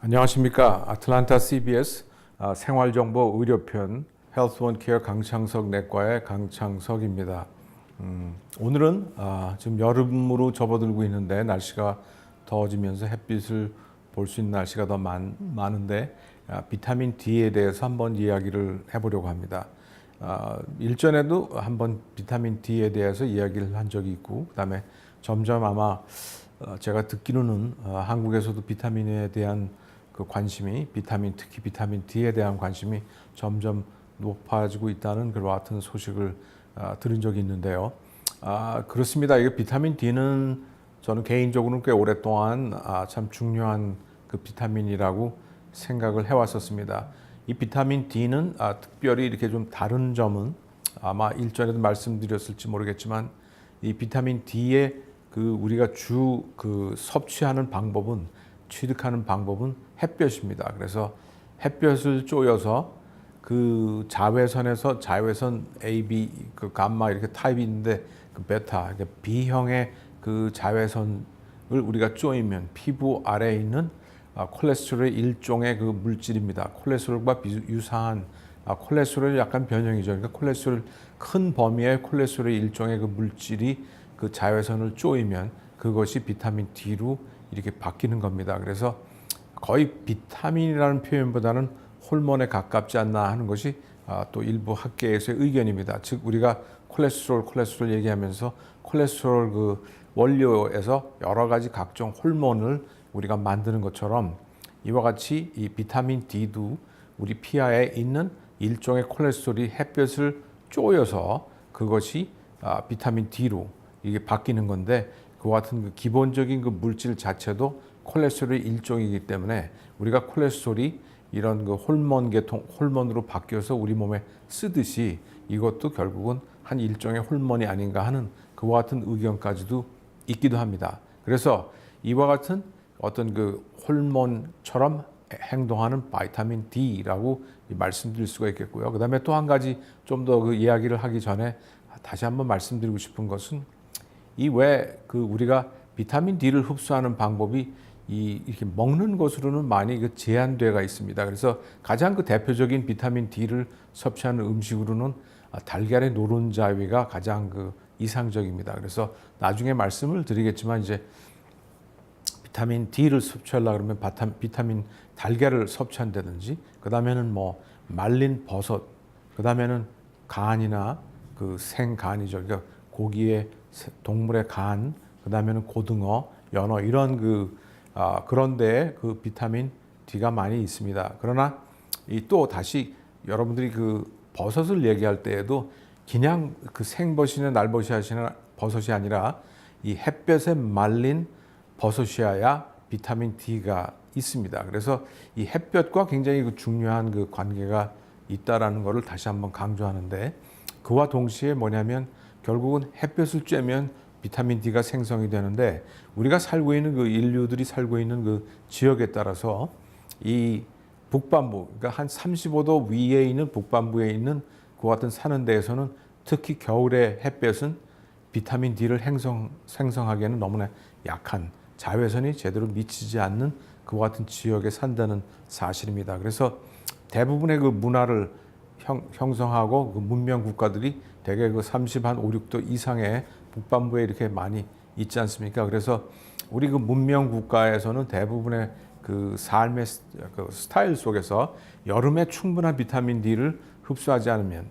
안녕하십니까. 아틀란타 CBS 생활정보 의료편 헬스원케어 강창석 내과의 강창석입니다. 오늘은 지금 여름으로 접어들고 있는데 날씨가 더워지면서 햇빛을 볼 수 있는 날씨가 더 많은데 비타민 D에 대해서 한번 이야기를 해보려고 합니다. 일전에도 한번 비타민 D에 대해서 이야기를 한 적이 있고, 그다음에 점점 아마 제가 듣기로는 한국에서도 비타민에 대한 그 관심이 특히 비타민 D에 대한 관심이 점점 높아지고 있다는 그와 같은 소식을 들은 적이 있는데요. 그렇습니다. 이게 비타민 D는 저는 개인적으로는 꽤 오랫동안 참 중요한 그 비타민이라고 생각을 해왔었습니다. 이 비타민 D는 특별히 이렇게 좀 다른 점은 아마 일전에도 말씀드렸을지 모르겠지만 이 비타민 D의 그 우리가 그 섭취하는 방법은 취득하는 방법은 햇볕입니다. 그래서 햇볕을 쪼여서 그 자외선 A, B, 그 감마 이렇게 타입이 있는데 그 베타, B형의 그 자외선을 우리가 쪼이면 피부 아래에 있는 콜레스테롤의 일종의 그 물질입니다. 콜레스테롤과 유사한 콜레스테롤이 약간 변형이죠. 그러니까 콜레스테롤 큰 범위의 콜레스테롤의 일종의 그 물질이 그 자외선을 쪼이면 그것이 비타민 D로 이렇게 바뀌는 겁니다. 그래서 거의 비타민이라는 표현보다는 호르몬에 가깝지 않나 하는 것이 또 일부 학계에서의 의견입니다. 즉 우리가 콜레스테롤 얘기하면서 콜레스테롤 그 원료에서 여러 가지 각종 호르몬을 우리가 만드는 것처럼 이와 같이 이 비타민 D도 우리 피하에 있는 일종의 콜레스테롤이 햇볕을 쪼여서 그것이 비타민 D로 이게 바뀌는 건데, 그와 같은 그 기본적인 그 물질 자체도 콜레스테롤의 일종이기 때문에 우리가 콜레스테롤이 이런 그 호르몬으로 바뀌어서 우리 몸에 쓰듯이 이것도 결국은 한 일종의 호르몬이 아닌가 하는 그와 같은 의견까지도 있기도 합니다. 그래서 이와 같은 어떤 그 호르몬처럼 행동하는 비타민 D라고 말씀드릴 수가 있겠고요. 그다음에 또 한 가지 좀 더 그 이야기를 하기 전에 다시 한번 말씀드리고 싶은 것은 이 왜 그 우리가 비타민 D를 흡수하는 방법이 이렇게 먹는 것으로는 많이 그 제한되어 있습니다. 그래서 가장 그 대표적인 비타민 D를 섭취하는 음식으로는 달걀의 노른자위가 가장 그 이상적입니다. 그래서 나중에 말씀을 드리겠지만 이제 비타민 D를 섭취하려고 그러면 비타민 달걀을 섭취한다든지, 그다음에는 뭐 말린 버섯, 그다음에는 간이나 그 생간이죠. 그러니까 고기의 동물의 간, 그다음에는 고등어, 연어 이런 그런데 그 비타민 D가 많이 있습니다. 그러나 이 또 다시 여러분들이 그 버섯을 얘기할 때에도 그냥 그 생버섯이나 버섯이 아니라 이 햇볕에 말린 버섯이어야 비타민 D가 있습니다. 그래서 이 햇볕과 굉장히 그 중요한 그 관계가 있다라는 것을 다시 한번 강조하는데, 그와 동시에 뭐냐면 결국은 햇볕을 쬐면 비타민 D가 생성이 되는데, 우리가 살고 있는 그 인류들이 살고 있는 그 지역에 따라서 이 북반부, 그러니까 한 35도 위에 있는 북반부에 있는 그 같은 사는 데에서는 특히 겨울에 햇볕은 비타민 D를 생성하기에는 너무나 약한, 자외선이 제대로 미치지 않는 그와 같은 지역에 산다는 사실입니다. 그래서 대부분의 그 문화를 형성하고 그 문명 국가들이 대개 그 5, 6도 이상의 북반부에 이렇게 많이 있지 않습니까? 그래서 우리 그 문명 국가에서는 대부분의 그 삶의 그 스타일 속에서 여름에 충분한 비타민 D를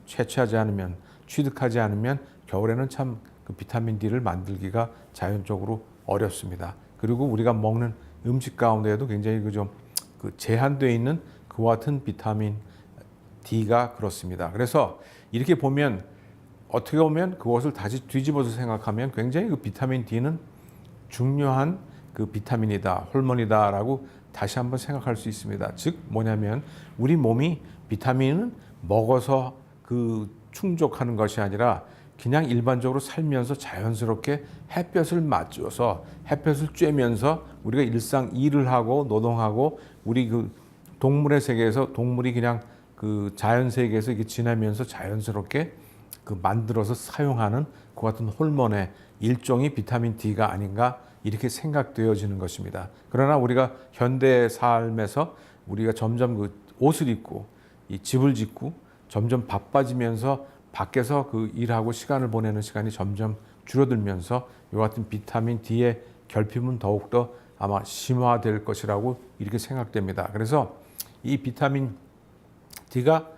채취하지 않으면, 취득하지 않으면 겨울에는 참 그 비타민 D를 만들기가 자연적으로 어렵습니다. 그리고 우리가 먹는 음식 가운데에도 굉장히 그 제한되어 있는 그와 같은 비타민 D가 그렇습니다. 그래서 이렇게 보면 어떻게 보면 그것을 다시 뒤집어서 생각하면 굉장히 그 비타민 D는 중요한 그 비타민이다, 호르몬이다라고 다시 한번 생각할 수 있습니다. 즉 뭐냐면 우리 몸이 비타민은 먹어서 그 충족하는 것이 아니라 그냥 일반적으로 살면서 자연스럽게 햇볕을 맞줘서 햇볕을 쬐면서 우리가 일상 일을 하고 노동하고 우리 그 동물의 세계에서 동물이 그냥 그 자연 세계에서 이렇게 지내면서 자연스럽게 그 만들어서 사용하는 그 같은 호르몬의 일종이 비타민 D가 아닌가 이렇게 생각되어지는 것입니다. 그러나 우리가 현대 삶에서 우리가 점점 그 옷을 입고 이 집을 짓고 점점 바빠지면서 밖에서 그 일하고 시간을 보내는 시간이 점점 줄어들면서 이와 같은 비타민 D의 결핍은 더욱더 아마 심화될 것이라고 이렇게 생각됩니다. 그래서 이 비타민 D가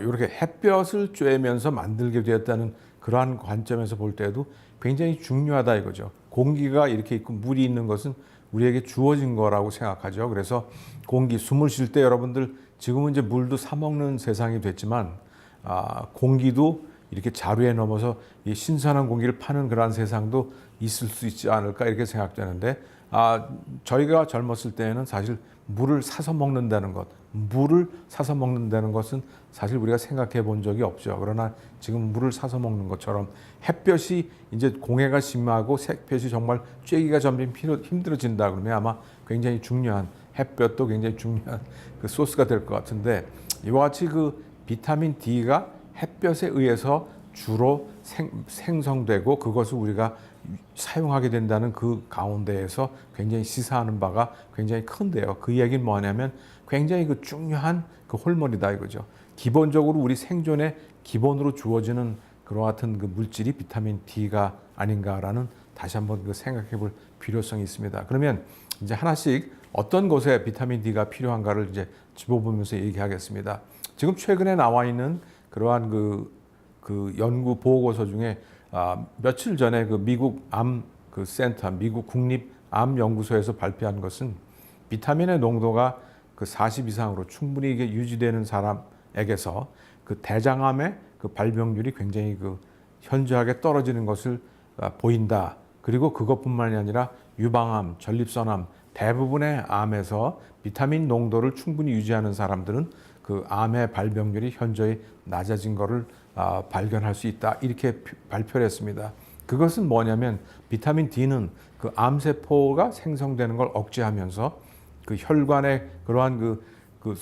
이렇게 햇볕을 쬐면서 만들게 되었다는 그러한 관점에서 볼 때도 굉장히 중요하다 이거죠. 공기가 이렇게 있고 물이 있는 것은 우리에게 주어진 거라고 생각하죠. 그래서 공기, 숨을 쉴 때 여러분들 지금은 이제 물도 사 먹는 세상이 됐지만 공기도 이렇게 자루에 넘어서 이 신선한 공기를 파는 그러한 세상도 있을 수 있지 않을까 이렇게 생각되는데 저희가 젊었을 때에는 사실 물을 사서 먹는다는 것은 사실 우리가 생각해 본 적이 없죠. 그러나 지금 물을 사서 먹는 것처럼 햇볕이 이제 공해가 심하고 햇볕이 정말 쬐기가 점점 힘들어진다 그러면 아마 굉장히 중요한 햇볕도 굉장히 중요한 그 소스가 될 것 같은데 이와 같이 그 비타민 D가 햇볕에 의해서 주로 생성되고 그것을 우리가 사용하게 된다는 그 가운데에서 굉장히 시사하는 바가 굉장히 큰데요. 그 얘기는 뭐냐면 굉장히 그 중요한 그 홀머리다 이거죠. 기본적으로 우리 생존에 기본으로 주어지는 그와 같은 그 물질이 비타민 D가 아닌가라는 다시 한번 그 생각해 볼 필요성이 있습니다. 그러면 이제 하나씩 어떤 곳에 비타민 D가 필요한가를 이제 짚어보면서 얘기하겠습니다. 지금 최근에 나와 있는 그러한 그 연구 보고서 중에 며칠 전에 그 미국 암 그 센터, 미국 국립 암 연구소에서 발표한 것은 비타민의 농도가 그 40 이상으로 충분히 이게 유지되는 사람에게서 그 대장암의 그 발병률이 굉장히 그 현저하게 떨어지는 것을 보인다. 그리고 그것뿐만이 아니라 유방암, 전립선암 대부분의 암에서 비타민 농도를 충분히 유지하는 사람들은 그 암의 발병률이 현저히 낮아진 것을 발견할 수 있다. 이렇게 발표를 했습니다. 그것은 뭐냐면 비타민 D는 그 암세포가 생성되는 걸 억제하면서 그 혈관에 그러한 그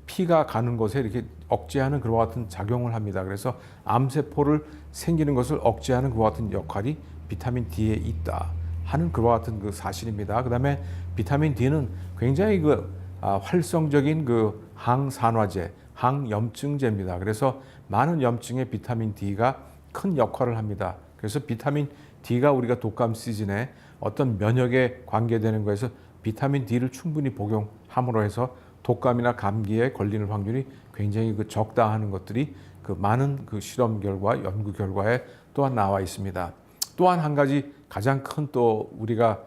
피가 가는 곳에 이렇게 억제하는 그와 같은 작용을 합니다. 그래서 암세포를 생기는 것을 억제하는 그와 같은 역할이 비타민 D에 있다 하는 그와 같은 그 사실입니다. 그다음에 비타민 D는 굉장히 그 활성적인 그 항산화제, 항염증제입니다. 그래서 많은 염증에 비타민 D가 큰 역할을 합니다. 그래서 비타민 D가 우리가 독감 시즌에 어떤 면역에 관계되는 것에서 비타민 D를 충분히 복용함으로 해서 독감이나 감기에 걸리는 확률이 굉장히 그 적다 하는 것들이 그 많은 그 실험 결과, 연구 결과에 또한 나와 있습니다. 또한 한 가지 가장 큰 또 우리가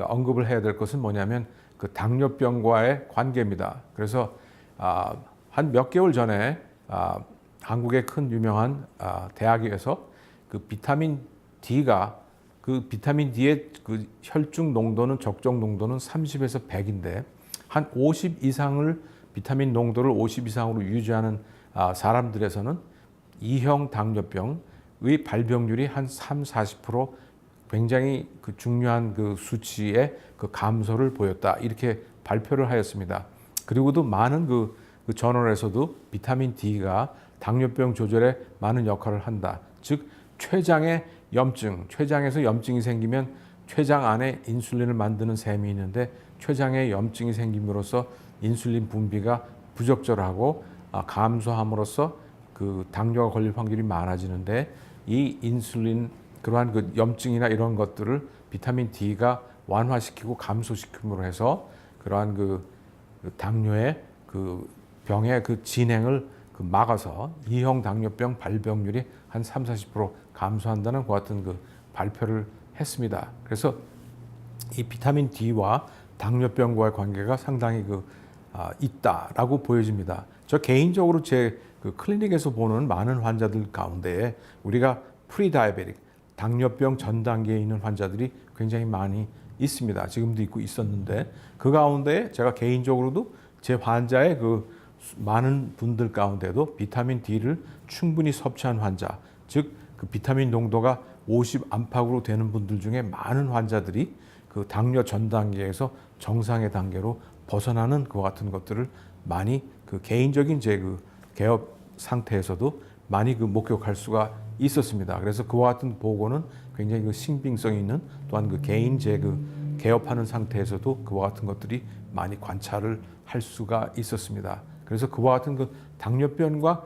언급을 해야 될 것은 뭐냐면 그 당뇨병과의 관계입니다. 그래서 한 몇 개월 전에 한국의 큰 유명한 대학에서 그 비타민 D가 그 비타민 D의 그 혈중 농도는 적정 농도는 30에서 100인데 한 50 이상을 비타민 농도를 50 이상으로 유지하는 사람들에서는 2형 당뇨병의 발병률이 한 30-40% 굉장히 그 중요한 그 수치의 그 감소를 보였다. 이렇게 발표를 하였습니다. 그리고도 많은 그 저널에서도 비타민 D가 당뇨병 조절에 많은 역할을 한다. 즉 췌장의 염증, 췌장에서 염증이 생기면 췌장 안에 인슐린을 만드는 셈이 있는데 췌장에 염증이 생김으로써 인슐린 분비가 부적절하고 감소함으로써 그 당뇨가 걸릴 확률이 많아지는데 이 인슐린 그러한 그 염증이나 이런 것들을 비타민 D가 완화시키고 감소시킴으로 해서 그러한 그 당뇨의 그 병의 그 진행을 막아서 2형 당뇨병 발병률이 한 30-40% 감소한다는 그 같은 그 발표를 했습니다. 그래서 이 비타민 D와 당뇨병과의 관계가 상당히 있다라고 보여집니다. 저 개인적으로 제 그 클리닉에서 보는 많은 환자들 가운데 우리가 프리다이베틱 당뇨병 전 단계에 있는 환자들이 굉장히 많이 있습니다. 지금도 있고 있었는데 그 가운데 제가 개인적으로도 제 환자의 그 많은 분들 가운데도 비타민 D를 충분히 섭취한 환자, 즉 그 비타민 농도가 50 안팎으로 되는 분들 중에 많은 환자들이 그 당뇨 전 단계에서 정상의 단계로 벗어나는 그와 같은 것들을 많이 그 개인적인 제 그 개업 상태에서도 많이 그 목격할 수가 있었습니다. 그래서 그와 같은 보고는 굉장히 그 신빙성이 있는, 또한 그 개인제 개업하는 상태에서도 그와 같은 것들이 많이 관찰을 할 수가 있었습니다. 그래서 그와 같은 그 당뇨병과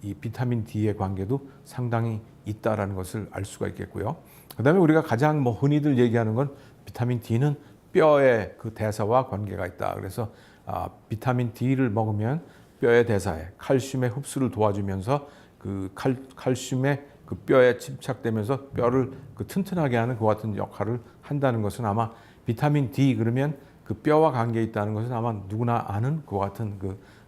이 비타민 D의 관계도 상당히 있다라는 것을 알 수가 있겠고요. 그다음에 우리가 가장 흔히들 얘기하는 건 비타민 D는 뼈의 그 대사와 관계가 있다. 그래서 비타민 D를 먹으면 뼈의 대사에 칼슘의 흡수를 도와주면서 그 칼슘의 그 뼈에 침착되면서 뼈를 튼튼하게 하는 그와 같은 역할을 한다는 것은, 아마 비타민 D 그러면 그 뼈와 관계 있다는 것은 아마 누구나 아는 그와 같은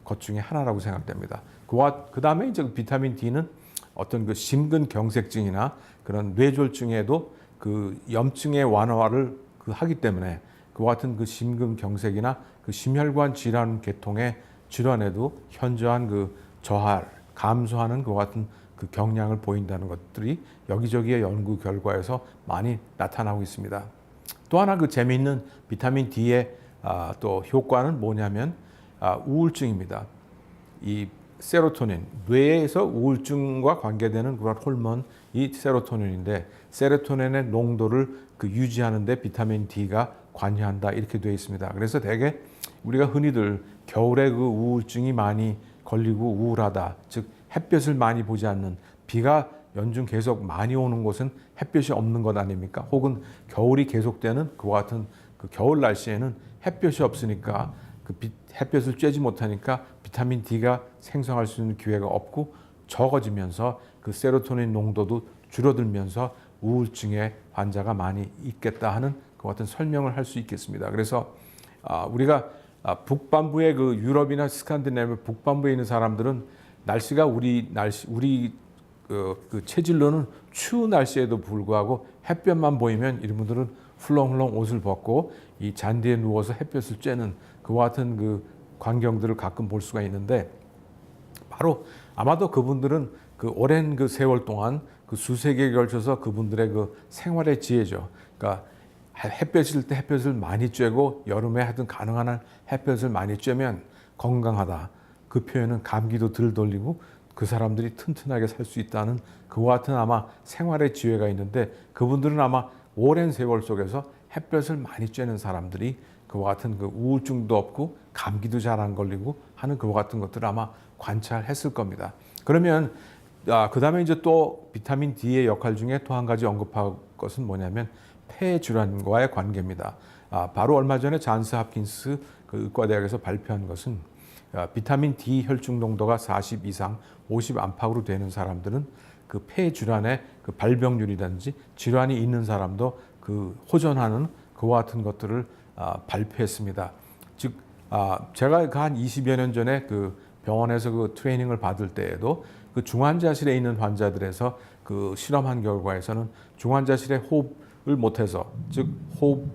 것 중에 하나라고 생각됩니다. 그 다음에 이제 비타민 D는 어떤 그 심근경색증이나 그런 뇌졸중에도 그 염증의 완화를 하기 때문에 그와 같은 그 심근경색이나 그 심혈관 질환 계통의 질환에도 현저한 감소하는 그와 같은 그 경향을 보인다는 것들이 여기저기의 연구 결과에서 많이 나타나고 있습니다. 또 하나 재미있는 비타민 D의 또 효과는 뭐냐면 우울증입니다. 이 세로토닌, 뇌에서 우울증과 관계되는 그런 호르몬이 세로토닌인데, 세로토닌의 농도를 유지하는 데 비타민 D가 관여한다, 이렇게 되어 있습니다. 그래서 대개 우리가 흔히들 겨울에 그 우울증이 많이 걸리고 우울하다, 즉 햇볕을 많이 보지 않는, 비가 연중 계속 많이 오는 곳은 햇볕이 없는 것 아닙니까? 혹은 겨울이 계속되는 그와 같은 겨울 날씨에는 햇볕이 없으니까 햇볕을 쬐지 못하니까 비타민 D가 생성할 수 있는 기회가 없고 적어지면서 그 세로토닌 농도도 줄어들면서 우울증의 환자가 많이 있겠다 하는 그 같은 설명을 할 수 있겠습니다. 그래서 우리가 북반부의 유럽이나 스칸디네비아 북반부에 있는 사람들은 날씨가 우리 체질로는 추운 날씨에도 불구하고 햇볕만 보이면 이런 분들은 훌렁훌렁 옷을 벗고 이 잔디에 누워서 햇볕을 쬐는 그와 같은 광경들을 가끔 볼 수가 있는데, 바로 아마도 그분들은 오랜 세월 동안 수세 기에 걸쳐서 그분들의 생활의 지혜죠. 그러니까 햇볕일 때 햇볕을 많이 쬐고 여름에 하여튼 가능한 한 햇볕을 많이 쬐면 건강하다. 그 표현은 감기도 덜 돌리고 그 사람들이 튼튼하게 살 수 있다는 그와 같은 아마 생활의 지혜가 있는데, 그분들은 아마 오랜 세월 속에서 햇볕을 많이 쬐는 사람들이 그와 같은 우울증도 없고 감기도 잘 안 걸리고 하는 그와 같은 것들을 아마 관찰했을 겁니다. 그러면 그 다음에 이제 또 비타민 D의 역할 중에 또 한 가지 언급할 것은 뭐냐면 폐 질환과의 관계입니다. 바로 얼마 전에 잔스 홉킨스 의과대학에서 발표한 것은 비타민 D 혈중 농도가 40 이상 50 안팎으로 되는 사람들은 폐 질환의 발병률이든지 질환이 있는 사람도 호전하는 그와 같은 것들을 발표했습니다. 즉 제가 한 20여 년 전에 병원에서 트레이닝을 받을 때에도 중환자실에 있는 환자들에서 실험한 결과에서는 중환자실에 호흡을 못해서, 즉 호흡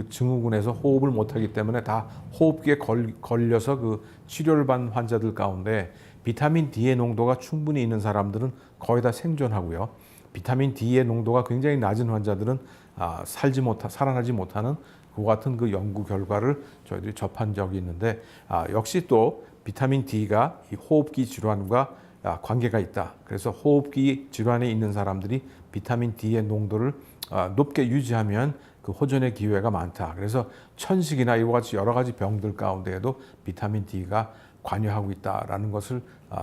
증후군에서 호흡을 못하기 때문에 다 호흡기에 걸려서 치료를 받는 환자들 가운데 비타민 D의 농도가 충분히 있는 사람들은 거의 다 생존하고요. 비타민 D의 농도가 굉장히 낮은 환자들은 살아나지 못하는 그와 같은 연구 결과를 저희들이 접한 적이 있는데, 역시 또 비타민 D가 이 호흡기 질환과 관계가 있다. 그래서 호흡기 질환에 있는 사람들이 비타민 D의 농도를 높게 유지하면 호전의 기회가 많다. 그래서 천식이나 이와 같이 여러 가지 병들 가운데에도 비타민 D가 관여하고 있다라는 것을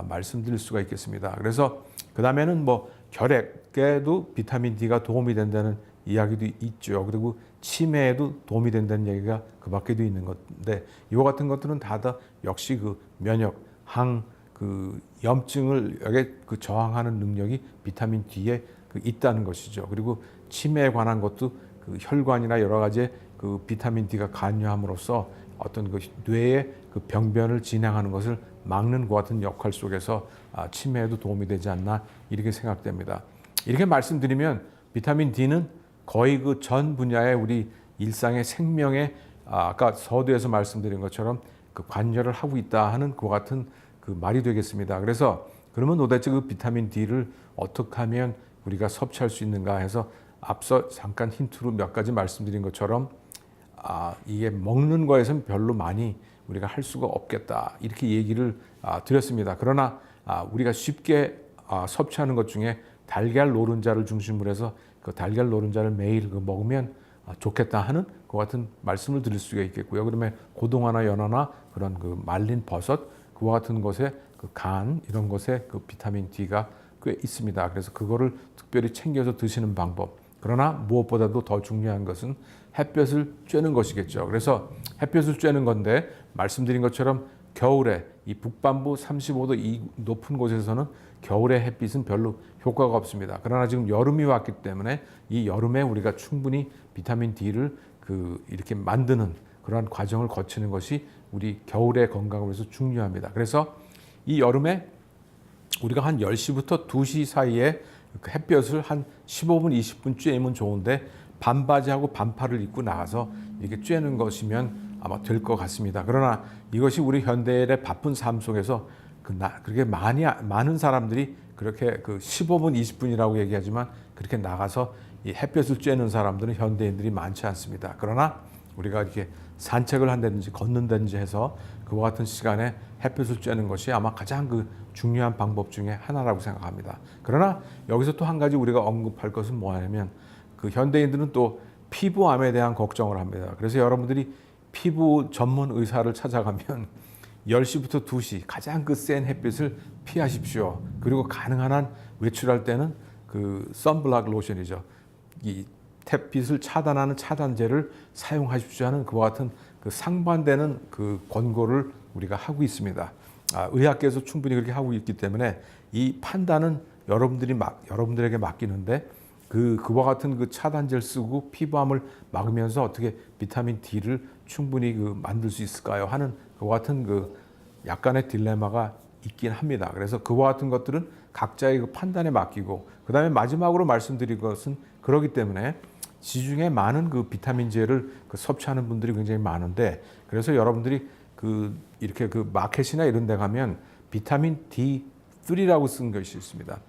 말씀드릴 수가 있겠습니다. 그래서 그 다음에는 결핵에도 비타민 D가 도움이 된다는 이야기도 있죠. 그리고 치매에도 도움이 된다는 얘기가 그 밖에도 있는 건데, 이와 같은 것들은 다 역시 면역, 염증을 저항하는 능력이 비타민 D에 있다는 것이죠. 그리고 치매에 관한 것도 혈관이나 여러 가지의 비타민 D가 관여함으로써 어떤 뇌의 병변을 진행하는 것을 막는 것 같은 역할 속에서 치매에도 도움이 되지 않나, 이렇게 생각됩니다. 이렇게 말씀드리면 비타민 D는 거의 전 분야의 우리 일상의 생명에 아까 서두에서 말씀드린 것처럼 관여를 하고 있다 하는 것 같은 말이 되겠습니다. 그래서 그러면 도대체 비타민 D를 어떻게 하면 우리가 섭취할 수 있는가 해서 앞서 잠깐 힌트로 몇 가지 말씀드린 것처럼 이게 먹는 거에서는 별로 많이 우리가 할 수가 없겠다, 이렇게 얘기를 드렸습니다. 그러나 우리가 쉽게 섭취하는 것 중에 달걀 노른자를 중심으로 해서 그 달걀 노른자를 매일 먹으면 좋겠다 하는 그 같은 말씀을 드릴 수가 있겠고요. 그러면 고등어나 연어나 그런 그 말린 버섯 그와 같은 것에 그 간 이런 것에 그 비타민 D가 꽤 있습니다. 그래서 그거를 특별히 챙겨서 드시는 방법. 그러나 무엇보다도 더 중요한 것은 햇볕을 쬐는 것이겠죠. 그래서 햇볕을 쬐는 건데 말씀드린 것처럼 겨울에 이 북반부 35도 이 높은 곳에서는 겨울의 햇빛은 별로 효과가 없습니다. 그러나 지금 여름이 왔기 때문에 이 여름에 우리가 충분히 비타민 D를 이렇게 만드는 그러한 과정을 거치는 것이 우리 겨울의 건강을 위해서 중요합니다. 그래서 이 여름에 우리가 한 10시부터 2시 사이에 그 햇볕을 한 15분, 20분 쬐면 좋은데 반바지하고 반팔을 입고 나가서 이렇게 쬐는 것이면 아마 될 것 같습니다. 그러나 이것이 우리 현대인의 바쁜 삶 속에서 그렇게 많은 사람들이 그렇게 15분, 20분이라고 얘기하지만 그렇게 나가서 이 햇볕을 쬐는 사람들은 현대인들이 많지 않습니다. 그러나 우리가 이렇게 산책을 한다든지 걷는다든지 해서 그와 같은 시간에 햇볕을 쬐는 것이 아마 가장 중요한 방법 중에 하나라고 생각합니다. 그러나 여기서 또 한 가지 우리가 언급할 것은 뭐냐면 현대인들은 또 피부암에 대한 걱정을 합니다. 그래서 여러분들이 피부 전문 의사를 찾아가면 10시부터 2시 가장 센 햇빛을 피하십시오. 그리고 가능한 한 외출할 때는 선블락 로션이죠. 이 햇빛을 차단하는 차단제를 사용하십시오 하는 그와 같은 상반되는 권고를 우리가 하고 있습니다. 의학계에서 충분히 그렇게 하고 있기 때문에 이 판단은 여러분들에게 맡기는데 그와 같은 차단제를 쓰고 피부암을 막으면서 어떻게 비타민 D를 충분히 만들 수 있을까요? 하는 그와 같은 약간의 딜레마가 있긴 합니다. 그래서 그와 같은 것들은 각자의 판단에 맡기고 그다음에 마지막으로 말씀드릴 것은 그렇기 때문에 시중에 많은 비타민제를 섭취하는 분들이 굉장히 많은데 그래서 여러분들이 이렇게 마켓이나 이런 데 가면 비타민 D3라고 쓴 것이 있습니다.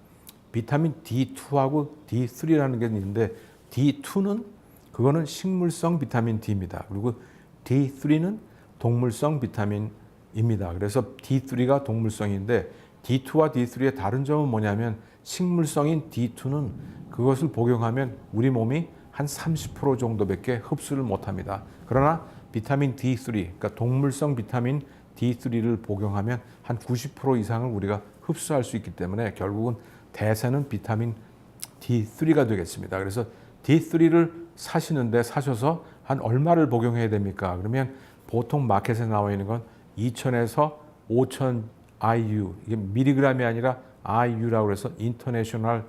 비타민 D2하고 D3라는 게 있는데 D2는 그거는 식물성 비타민 D입니다. 그리고 D3는 동물성 비타민입니다. 그래서 D3가 동물성인데 D2와 D3의 다른 점은 뭐냐면 식물성인 D2는 그것을 복용하면 우리 몸이 한 30% 정도밖에 흡수를 못합니다. 그러나 비타민 D3, 그러니까 동물성 비타민 D3를 복용하면 한 90% 이상을 우리가 흡수할 수 있기 때문에 결국은 대세는 비타민 D3가 되겠습니다. 그래서 D3를 사셔서 한 얼마를 복용해야 됩니까? 그러면 보통 마켓에 나와 있는 건 2000에서 5000 IU, 이게 미리그램이 아니라 IU라고 해서 인터내셔널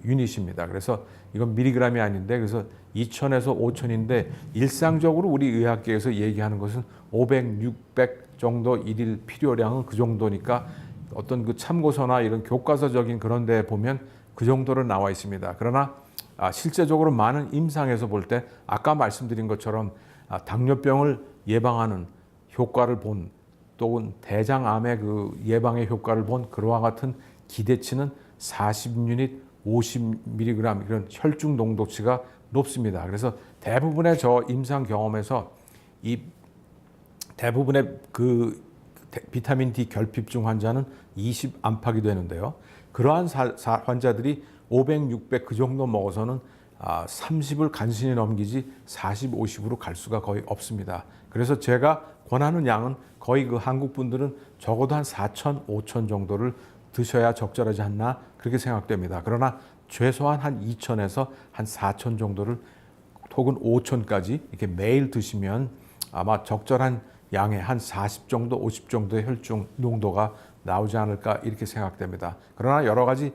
유닛입니다. 그래서 이건 미리그램이 아닌데 그래서 2000에서 5000인데 일상적으로 우리 의학계에서 얘기하는 것은 500, 600 정도 일일 필요량은 그 정도니까 어떤 참고서나 이런 교과서적인 그런 데 보면 그 정도로 나와 있습니다. 그러나 실제적으로 많은 임상에서 볼 때 아까 말씀드린 것처럼 당뇨병을 예방하는 효과를 본 또는 대장암의 예방의 효과를 본 그와 같은 기대치는 40유닛 50mg 이런 혈중 농도치가 높습니다. 그래서 대부분의 임상 경험에서 이 대부분의 비타민 D 결핍증 환자는 20 안팎이 되는데요. 그러한 환자들이 500, 600 그 정도 먹어서는 30을 간신히 넘기지 40, 50으로 갈 수가 거의 없습니다. 그래서 제가 권하는 양은 거의 한국 분들은 적어도 한 4,000, 5,000 정도를 드셔야 적절하지 않나 그렇게 생각됩니다. 그러나 최소한 한 2,000에서 한 4,000 정도를 혹은 5,000까지 이렇게 매일 드시면 아마 적절한 양의 한 40 정도, 50 정도의 혈중 농도가 나오지 않을까 이렇게 생각됩니다. 그러나 여러 가지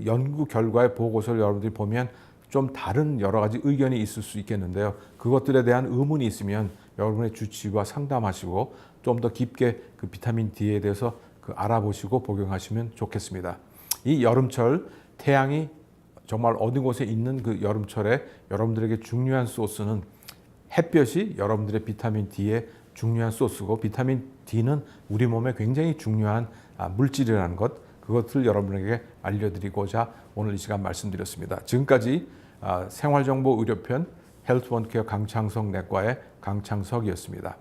연구 결과의 보고서를 여러분들이 보면 좀 다른 여러 가지 의견이 있을 수 있겠는데요. 그것들에 대한 의문이 있으면 여러분의 주치의와 상담하시고 좀 더 깊게 비타민 D에 대해서 알아보시고 복용하시면 좋겠습니다. 이 여름철 태양이 정말 어느 곳에 있는 여름철에 여러분들에게 중요한 소스는 햇볕이 여러분들의 비타민 D의 중요한 소스고 비타민 D는 우리 몸에 굉장히 중요한 물질이라는 그것을 여러분에게 알려드리고자 오늘 이 시간 말씀드렸습니다. 지금까지 생활정보 의료편 헬스원케어 강창석 내과의 강창석이었습니다.